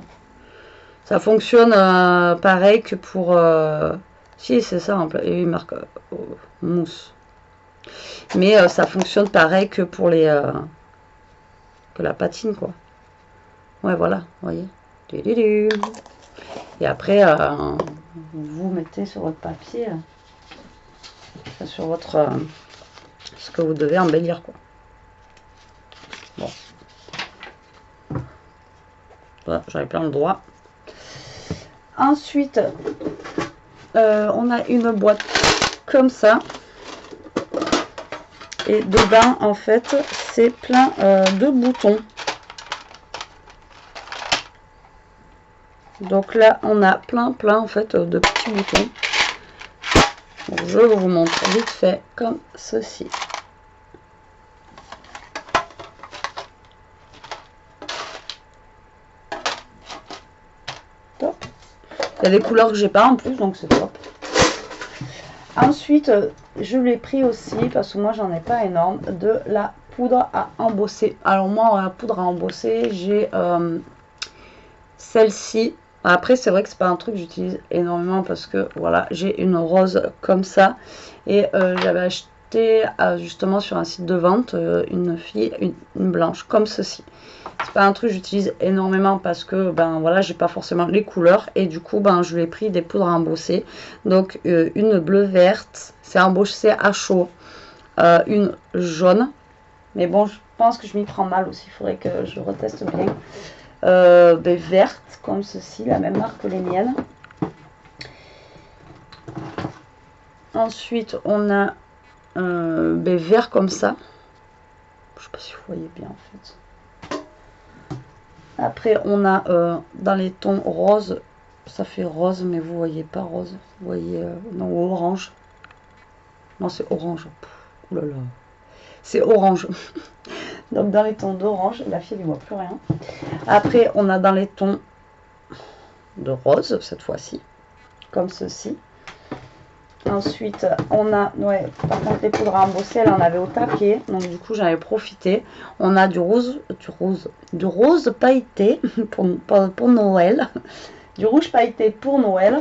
[SPEAKER 1] Ça fonctionne pareil que pour... si, c'est ça, il marque mousse. Mais ça fonctionne pareil que pour les... que la patine, quoi. Ouais, voilà, vous voyez. Et après, vous mettez sur votre papier, sur votre... ce que vous devez embellir, quoi. Bon. Voilà, j'avais plein le droit. Ensuite, on a une boîte comme ça. Et dedans, en fait, c'est plein de boutons. Donc là, on a plein en fait de petits boutons. Donc, je vous montre vite fait comme ceci. Top. Il y a des couleurs que j'ai pas en plus, donc c'est top. Ensuite, je l'ai pris aussi, parce que moi j'en ai pas énorme, de la poudre à embosser. Alors moi, la poudre à embosser, j'ai celle-ci. Après, c'est vrai que c'est pas un truc que j'utilise énormément, parce que voilà, j'ai une rose comme ça. Et j'avais acheté justement sur un site de vente une blanche comme ceci. C'est pas un truc que j'utilise énormément parce que ben voilà, j'ai pas forcément les couleurs et du coup ben je lui ai pris des poudres à embosser. Donc une bleu verte, c'est embossé à chaud, une jaune, mais bon je pense que je m'y prends mal aussi, il faudrait que je reteste bien. Des vertes comme ceci, la même marque que les miennes. Ensuite on a des verts comme ça, je sais pas si vous voyez bien en fait. Après, on a dans les tons rose, ça fait rose, mais vous voyez pas rose. Vous voyez, non, orange. Non, c'est orange. Ouh là là. C'est orange. Donc, dans les tons d'orange, la fille, elle ne voit plus rien. Après, on a dans les tons de rose, cette fois-ci, comme ceci. Ensuite, on a, ouais, par contre, les poudres à embosser, elle en avait au taquet. Donc, du coup, j'en ai profité. On a du rose pailleté pour Noël. Du rouge pailleté pour Noël.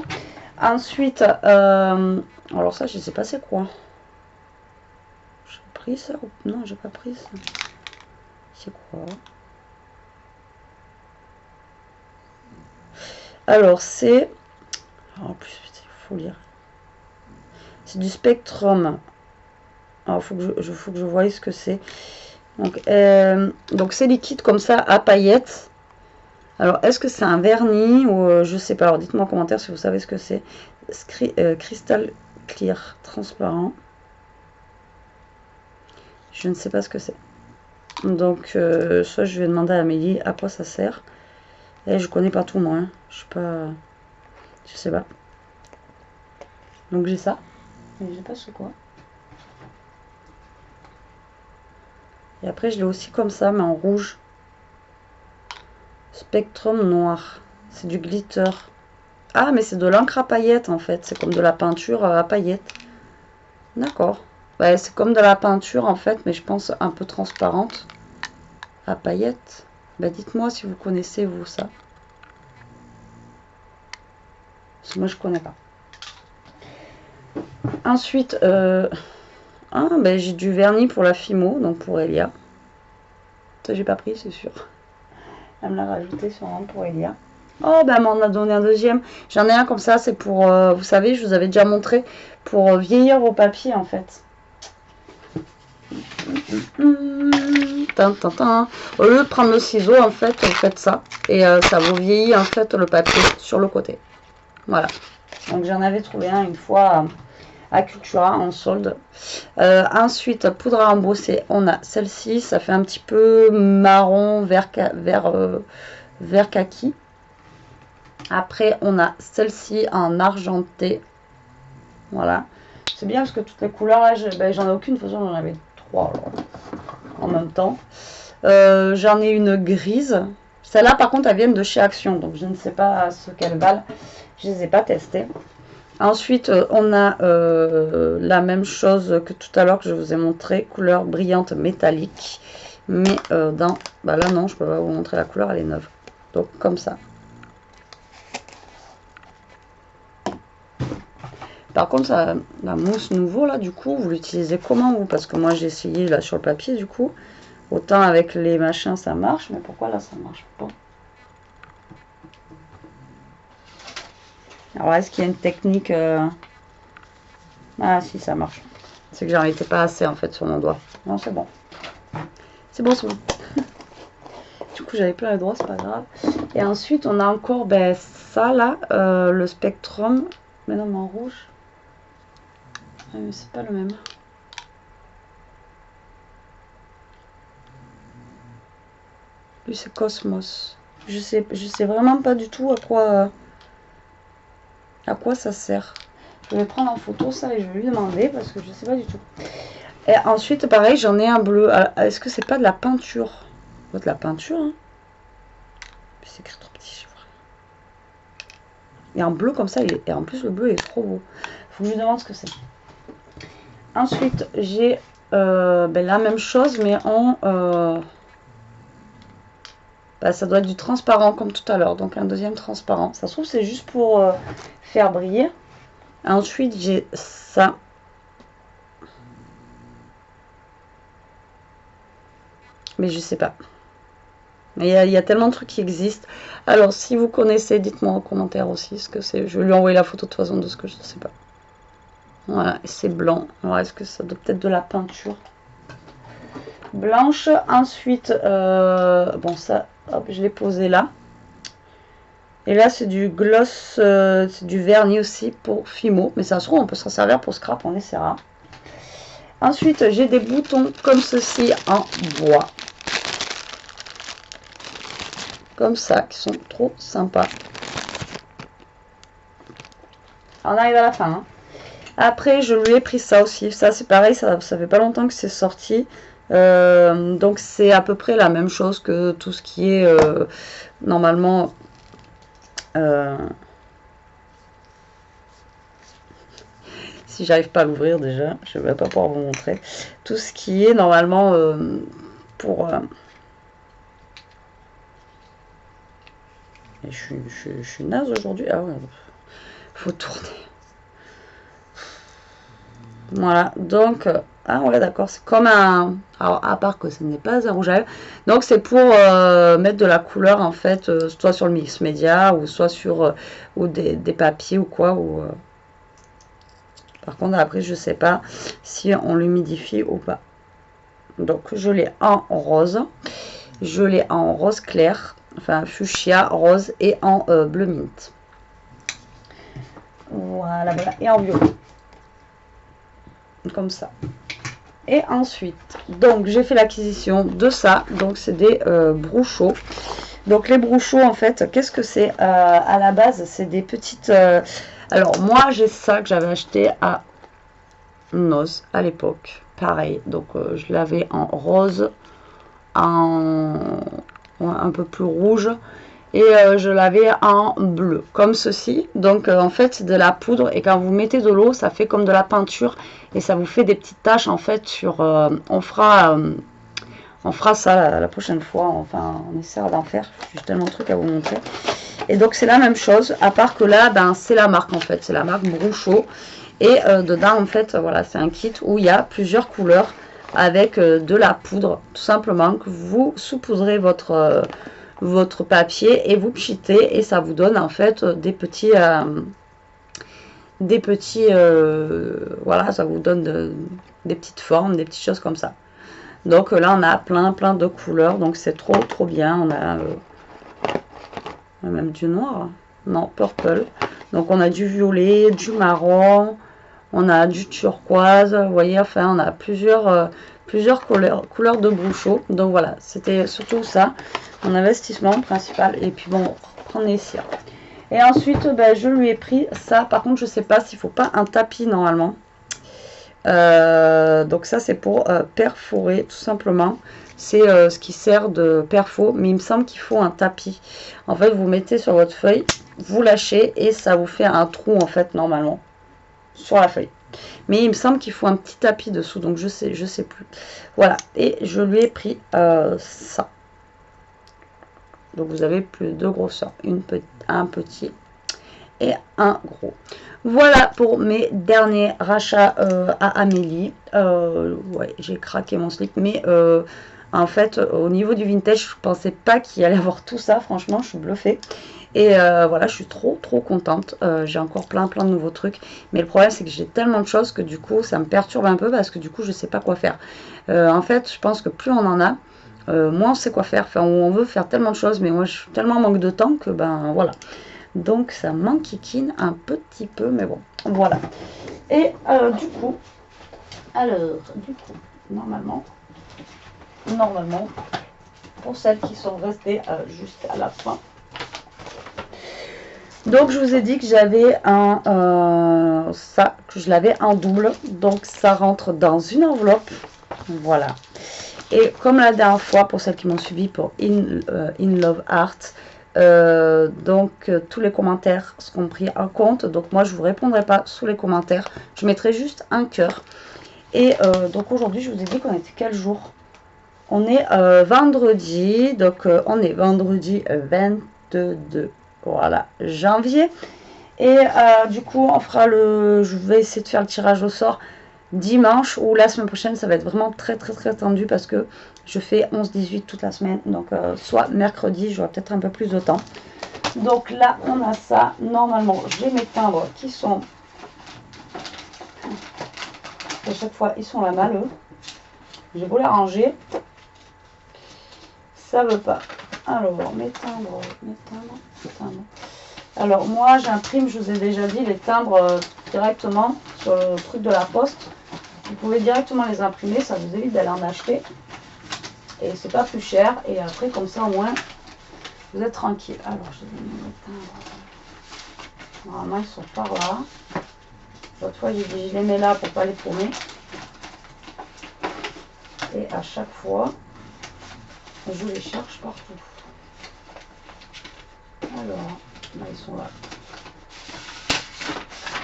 [SPEAKER 1] Ensuite, alors ça, je sais pas c'est quoi. J'ai pris ça ou non, j'ai pas pris ça. C'est quoi? Alors, c'est. En plus, il faut lire. C'est du Spectrum. Alors, faut que je voie ce que c'est. Donc c'est liquide comme ça à paillettes. Alors, est-ce que c'est un vernis ou je sais pas. Alors, dites-moi en commentaire si vous savez ce que c'est. Crystal clear, transparent. Je ne sais pas ce que c'est. Donc, soit je vais demander à Amélie à quoi ça sert. Et je connais pas tout moi. Hein. Je suis pas. Je sais pas. Donc j'ai ça. Mais je sais pas c'est quoi. Et après, je l'ai aussi comme ça, mais en rouge. Spectrum noir. C'est du glitter. Ah, mais c'est de l'encre à paillettes en fait. C'est comme de la peinture à paillettes. D'accord. Ouais, c'est comme de la peinture en fait, mais je pense un peu transparente. À paillettes. Bah, dites-moi si vous connaissez vous ça. Parce que moi je connais pas. Ensuite, ben, j'ai du vernis pour la Fimo, donc pour Elia. Ça j'ai pas pris, c'est sûr. Elle me l'a rajouté sûrement pour Elia. Oh, ben elle m'en a donné un deuxième. J'en ai un comme ça, c'est pour, vous savez, je vous avais déjà montré, pour vieillir vos papiers en fait. Au lieu de prendre le ciseau, en fait, vous faites ça. Et ça vous vieillit en fait le papier sur le côté. Voilà. Donc j'en avais trouvé un une fois à Cultura en solde. Ensuite, poudre à embosser, on a celle-ci, ça fait un petit peu marron, vert kaki. Après, on a celle-ci en argenté. Voilà. C'est bien parce que toutes les couleurs, là, j'en ai aucune. De toute façon, j'en avais 3 alors, en même temps. J'en ai une grise. Celle-là, par contre, elles viennent de chez Action. Donc, je ne sais pas ce qu'elles valent. Je ne les ai pas testées. Ensuite, on a la même chose que tout à l'heure que je vous ai montré, couleur brillante métallique. Mais dans... Bah là, non, je peux pas vous montrer la couleur, elle est neuve. Donc, comme ça. Par contre, ça, la mousse nouveau, là, du coup, vous l'utilisez comment, vous? Parce que moi, j'ai essayé, là, sur le papier, du coup. Autant avec les machins, ça marche. Mais pourquoi, là, ça marche pas? Alors, est-ce qu'il y a une technique... Ah, si, ça marche. C'est que j'en étais pas assez, en fait, sur mon doigt. Non, c'est bon. C'est bon, c'est bon. Du coup, j'avais plein les doigts, c'est pas grave. Et ensuite, on a encore, ben, ça, là, le Spectrum. Mais non, mais en rouge. Ah, mais c'est pas le même. Lui, c'est Cosmos. Je sais vraiment pas du tout à quoi ça sert. Je vais prendre en photo ça et je vais lui demander parce que je sais pas du tout. Et ensuite, pareil, j'en ai un bleu. Est-ce que c'est pas de la peinture? De la peinture, hein. C'est écrit trop petit, je vois. Et en bleu comme ça, et en plus le bleu est trop beau. Faut que je lui demande ce que c'est. Ensuite, j'ai la même chose, mais en... ça doit être du transparent comme tout à l'heure. Donc un deuxième transparent. Ça se trouve, c'est juste pour faire briller. Ensuite, j'ai ça. Mais je sais pas. Mais il y a tellement de trucs qui existent. Alors, si vous connaissez, dites-moi en commentaire aussi ce que c'est. Je vais lui envoyer la photo de toute façon de ce que je ne sais pas. Voilà, c'est blanc. Alors, est-ce que ça doit peut-être de la peinture blanche? Ensuite, bon, ça, hop, je l'ai posé là. Et là, c'est du gloss, c'est du vernis aussi pour Fimo. Mais ça se trouve, on peut s'en servir pour scrap, on essaiera. Ensuite, j'ai des boutons comme ceci en bois. Comme ça, qui sont trop sympas. On arrive à la fin. Hein. Après, je lui ai pris ça aussi. Ça, c'est pareil, ça fait pas longtemps que c'est sorti. Donc, c'est à peu près la même chose que tout ce qui est normalement... si j'arrive pas à l'ouvrir déjà, je vais pas pouvoir vous montrer. Tout ce qui est normalement pour... je suis naze aujourd'hui. Ah ouais, faut tourner. Voilà, donc, ah ouais, d'accord, c'est comme un... Alors, à part que ce n'est pas un rouge à lèvres. Donc, c'est pour mettre de la couleur, en fait, soit sur le mix média, ou soit sur ou des papiers ou quoi. Par contre, après, je sais pas si on l'humidifie ou pas. Donc, je l'ai en rose. Je l'ai en rose clair, enfin, fuchsia, rose, et en bleu mint. Voilà, voilà, et en violet. Comme ça. Et ensuite, donc j'ai fait l'acquisition de ça. Donc c'est des brouchaux. Donc les brouchaux, en fait, qu'est-ce que c'est à la base? C'est des petites... alors moi j'ai ça que j'avais acheté à Noz à l'époque. Pareil, donc je l'avais en rose, en un peu plus rouge. Et je l'avais en bleu, comme ceci. Donc en fait c'est de la poudre et quand vous mettez de l'eau, ça fait comme de la peinture. Et ça vous fait des petites taches en fait sur... on fera ça la prochaine fois. Enfin on essaiera d'en faire. J'ai tellement de trucs à vous montrer. Et donc c'est la même chose. À part que là, ben, c'est la marque en fait. C'est la marque Brouchaux. Et dedans en fait, voilà, c'est un kit où il y a plusieurs couleurs. Avec de la poudre, tout simplement. Que vous saupoudrez votre papier et vous pchitez et ça vous donne en fait des petits voilà, ça vous donne des petites formes, des petites choses comme ça. Donc là on a plein de couleurs, donc c'est trop bien. On a même du noir, non, purple. Donc on a du violet, du marron, on a du turquoise, vous voyez, enfin on a plusieurs couleurs de brouchaux. Donc voilà, c'était surtout ça mon investissement principal. Et puis bon, on est ici. Et ensuite, ben, je lui ai pris ça. Par contre, je sais pas s'il faut pas un tapis normalement. Donc ça, c'est pour perforer tout simplement. C'est ce qui sert de perfo. Mais il me semble qu'il faut un tapis. En fait, vous mettez sur votre feuille, vous lâchez et ça vous fait un trou en fait normalement sur la feuille. Mais il me semble qu'il faut un petit tapis dessous. Donc je sais plus. Voilà. Et je lui ai pris ça. Donc vous avez plus de grosseur, un petit et un gros. Voilà pour mes derniers rachats à Amélie. Ouais, j'ai craqué mon slip, mais en fait au niveau du vintage, je pensais pas qu'il allait avoir tout ça. Franchement, je suis bluffée. Et voilà, je suis trop contente. J'ai encore plein de nouveaux trucs. Mais le problème, c'est que j'ai tellement de choses que du coup, ça me perturbe un peu parce que du coup, je sais pas quoi faire. En fait, je pense que plus on en a, moi on sait quoi faire, enfin on veut faire tellement de choses, mais moi je suis tellement en manque de temps que ben voilà, donc ça m'enquiquine un petit peu, mais bon voilà. Et du coup normalement pour celles qui sont restées juste à la fin. Donc je vous ai dit que j'avais ça, que je l'avais en double, donc ça rentre dans une enveloppe, voilà. Et comme la dernière fois, pour celles qui m'ont suivi pour In Love Art, tous les commentaires seront pris en compte, donc moi je vous répondrai pas sous les commentaires, je mettrai juste un cœur. Et donc aujourd'hui je vous ai dit qu'on était quel jour? On est vendredi, donc on est vendredi 22. Voilà, janvier. Et du coup, on fera je vais essayer de faire le tirage au sort dimanche ou la semaine prochaine. Ça va être vraiment très tendu parce que je fais 11-18 toute la semaine. Donc, soit mercredi, j'aurai peut-être un peu plus de temps. Donc là, on a ça. Normalement, j'ai mes timbres qui sont... À chaque fois, ils sont là mal, eux. J'ai beau les ranger. Ça veut pas. Alors, mes timbres. Alors, moi, j'imprime, je vous ai déjà dit, les timbres directement sur le truc de la poste. Vous pouvez directement les imprimer, ça vous évite d'aller en acheter. Et c'est pas plus cher. Et après, comme ça, au moins, vous êtes tranquille. Alors, je vais mettre les timbres. Normalement, ils sont par là. L'autre fois, j'ai dit, je les mets là pour pas les paumer. Et à chaque fois, je les cherche partout. Alors, là, ils sont là.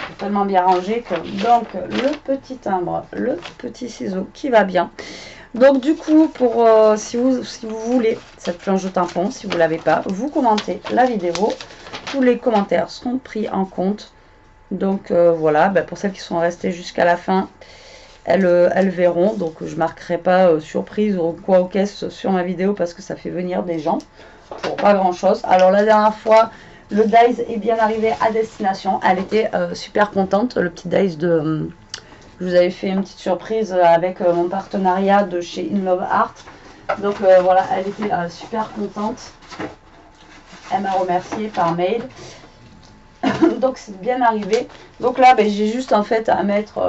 [SPEAKER 1] C'est tellement bien rangé que... Donc, le petit timbre, le petit ciseau qui va bien. Donc, du coup, pour si vous voulez cette planche de tampon, si vous ne l'avez pas, vous commentez la vidéo. Tous les commentaires seront pris en compte. Donc, voilà, pour celles qui sont restées jusqu'à la fin, elles verront. Donc, je ne marquerai pas surprise ou quoi aux caisses sur ma vidéo parce que ça fait venir des gens. Pour pas grand chose. Alors la dernière fois, le dies est bien arrivé à destination. Elle était super contente. Le petit dies de... je vous avais fait une petite surprise avec mon partenariat de chez In Love Art. Donc voilà, elle était super contente. Elle m'a remercié par mail. Donc c'est bien arrivé. Donc là, j'ai juste en fait à mettre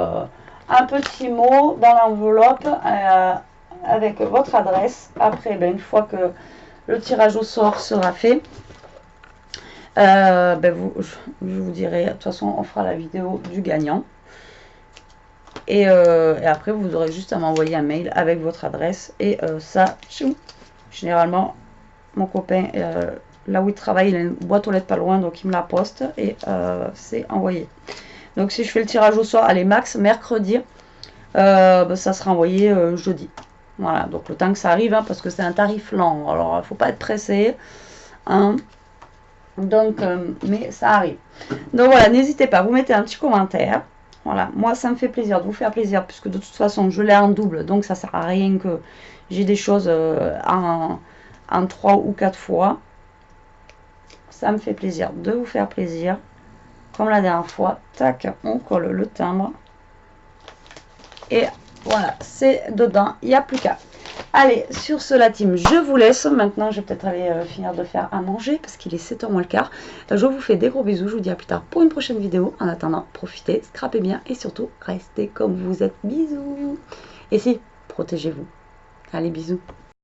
[SPEAKER 1] un petit mot dans l'enveloppe avec votre adresse. Après, une fois que le tirage au sort sera fait, je vous dirai, de toute façon on fera la vidéo du gagnant et après vous aurez juste à m'envoyer un mail avec votre adresse et ça, généralement mon copain là où il travaille, il a une boîte aux lettres pas loin, donc il me la poste et c'est envoyé. Donc si je fais le tirage au sort, allez max mercredi, ça sera envoyé jeudi. Voilà, donc le temps que ça arrive, parce que c'est un tarif lent, alors il ne faut pas être pressé, hein. Donc, mais ça arrive. Donc voilà, n'hésitez pas, vous mettez un petit commentaire. Voilà, moi ça me fait plaisir de vous faire plaisir, puisque de toute façon je l'ai en double, donc ça sert à rien que j'ai des choses en 3 ou 4 fois. Ça me fait plaisir de vous faire plaisir. Comme la dernière fois, tac, on colle le timbre. Et voilà, c'est dedans, il n'y a plus qu'à. Allez, sur ce, la team, je vous laisse. Maintenant, je vais peut-être aller finir de faire à manger parce qu'il est 7h moins le quart. Je vous fais des gros bisous. Je vous dis à plus tard pour une prochaine vidéo. En attendant, profitez, scrapez bien et surtout, restez comme vous êtes. Bisous. Et si, protégez-vous. Allez, bisous.